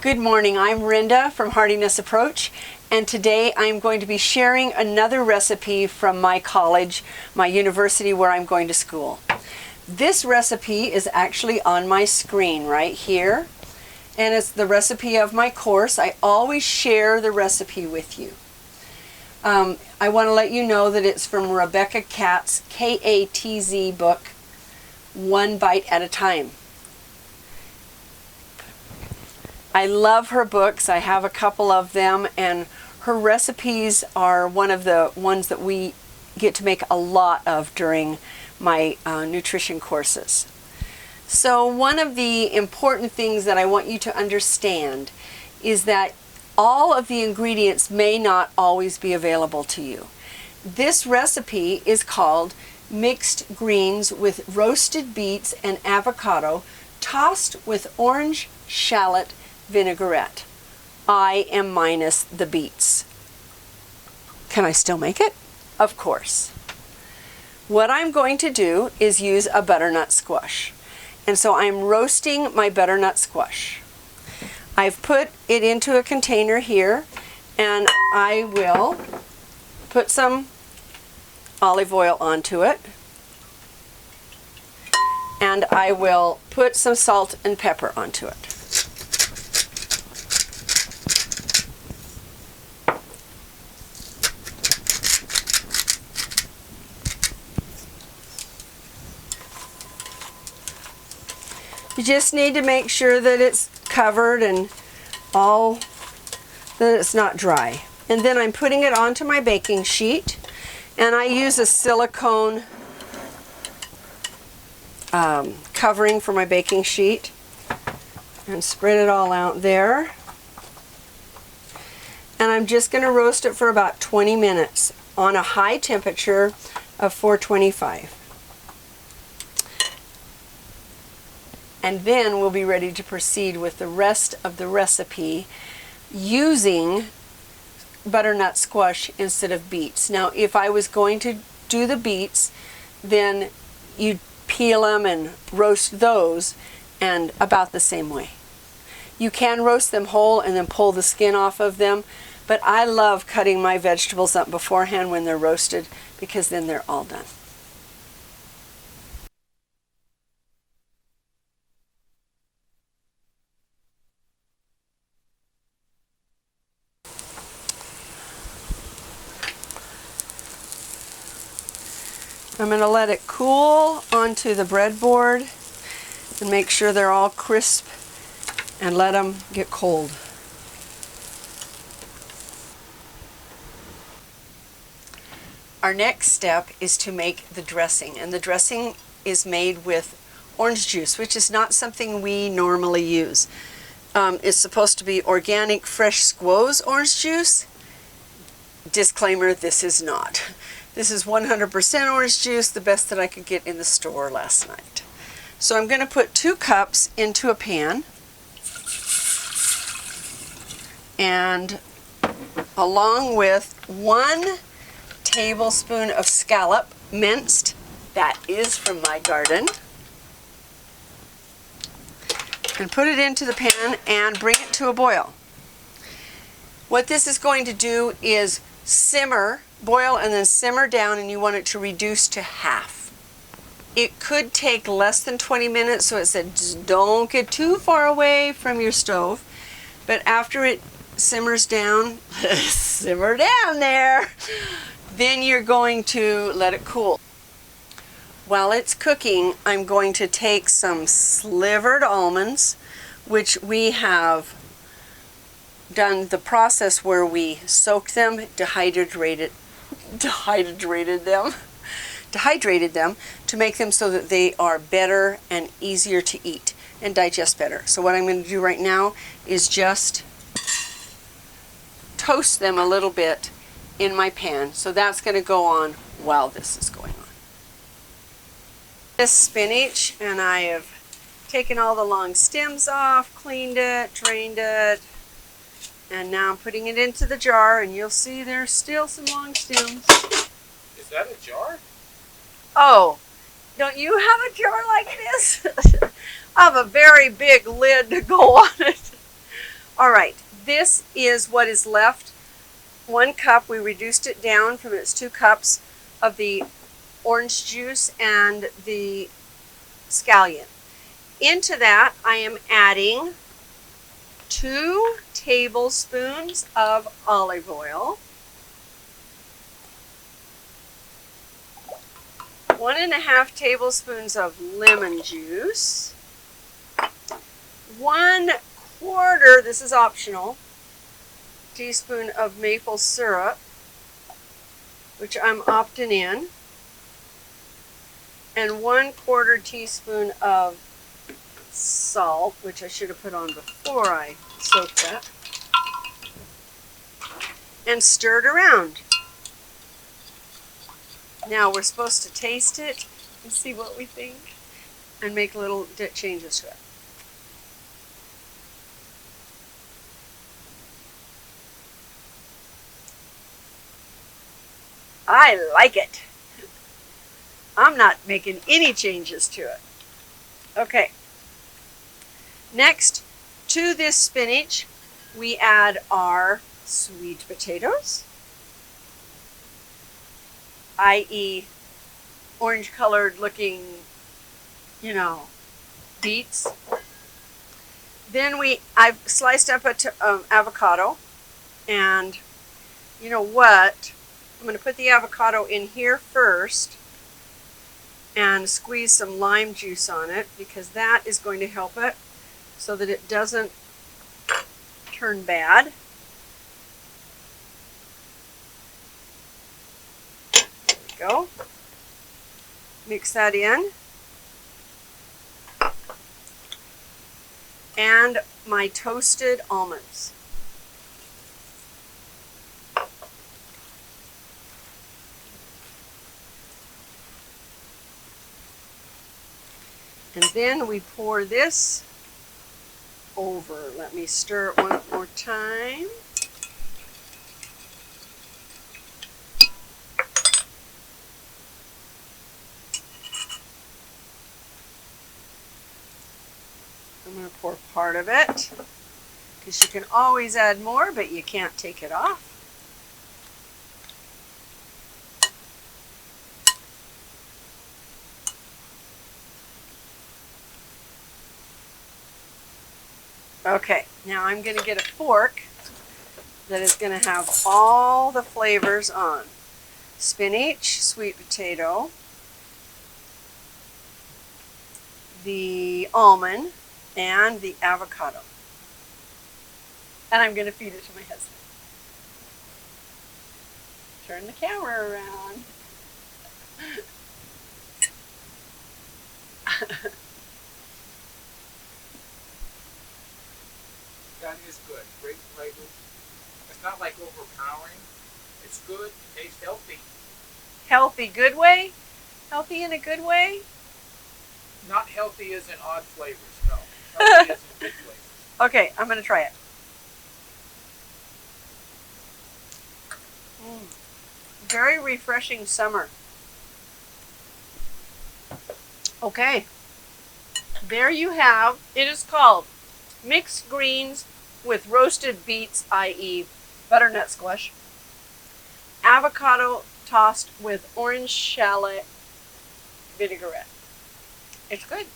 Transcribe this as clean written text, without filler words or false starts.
Good morning, I'm Rhenda from Heartiness Approach, and today I'm going to be sharing another recipe from my college, my university where I'm going to school. This recipe is actually on my screen right here, and it's the recipe of my course. I always share the recipe with you. I want to let you know that it's from Rebecca Katz's K-A-T-Z book, One Bite at a Time. I love her books. I have a couple of them, and her recipes are one of the ones that we get to make a lot of during my nutrition courses. So one of the important things that I want you to understand is that all of the ingredients may not always be available to you. This recipe is called mixed greens with roasted beets and avocado tossed with orange shallot vinaigrette. I am minus the beets. Can I still make it? Of course. What I'm going to do is use a butternut squash. And so I'm roasting my butternut squash. I've put it into a container here, and I will put some olive oil onto it. And I will put some salt and pepper onto it. You just need to make sure that it's covered and that it's not dry. And then I'm putting it onto my baking sheet, and I use a silicone covering for my baking sheet and spread it all out there. And I'm just going to roast it for about 20 minutes on a high temperature of 425. And then we'll be ready to proceed with the rest of the recipe using butternut squash instead of beets. Now, if I was going to do the beets, then you'd peel them and roast those, and about the same way. You can roast them whole and then pull the skin off of them, but I love cutting my vegetables up beforehand when they're roasted, because then they're all done. I'm going to let it cool onto the breadboard and make sure they're all crisp and let them get cold. Our next step is to make the dressing, and the dressing is made with orange juice, which is not something we normally use. It's supposed to be organic, fresh squoze orange juice. Disclaimer, this is not. This is 100% orange juice, the best that I could get in the store last night. So I'm going to put 2 cups into a pan, and along with 1 tablespoon of scallop minced, that is from my garden, and put it into the pan and bring it to a boil. What this is going to do is boil and then simmer down, and you want it to reduce to half. It could take less than 20 minutes, so it said just don't get too far away from your stove. But after it simmers down, simmer down there, then you're going to let it cool. While it's cooking, I'm going to take some slivered almonds, which we have done the process where we soaked them, dehydrated them to make them so that they are better and easier to eat and digest better. So what I'm going to do right now is just toast them a little bit in my pan. So that's going to go on while this is going on. This spinach, and I have taken all the long stems off, cleaned it, drained it, and now I'm putting it into the jar, and you'll see there's still some long stems. Is that a jar? Oh, don't you have a jar like this? I have a very big lid to go on it. All right, this is what is left. 1 cup, we reduced it down from its 2 cups of the orange juice and the scallion. Into that, I am adding 2 tablespoons of olive oil, 1.5 tablespoons of lemon juice, 1/4, this is optional, teaspoon of maple syrup, which I'm opting in, and 1/4 teaspoon of salt, which I should have put on before I soaked that, and stir it around. Now we're supposed to taste it and see what we think and make little changes to it. I like it. I'm not making any changes to it. Okay. Next, to this spinach, we add our sweet potatoes, i.e. orange colored looking, beets. Then I've sliced up an avocado, and you know what? I'm going to put the avocado in here first and squeeze some lime juice on it, because that is going to help it so that it doesn't turn bad. There we go. Mix that in. And my toasted almonds. And then we pour this over. Let me stir it one more time. I'm going to pour part of it, because you can always add more, but you can't take it off. Okay, now I'm going to get a fork that is going to have all the flavors on. Spinach, sweet potato, the almond, and the avocado. And I'm going to feed it to my husband. Turn the camera around. That is good. Great flavor. It's not like overpowering. It's good. It tastes healthy. Healthy, good way? Healthy in a good way? Not healthy as in odd flavors, no. Healthy as in good flavors. Okay, I'm going to try it. Very refreshing summer. Okay, there you have, it is called mixed greens with roasted beets, i.e. butternut squash, avocado tossed with orange shallot vinaigrette. It's good.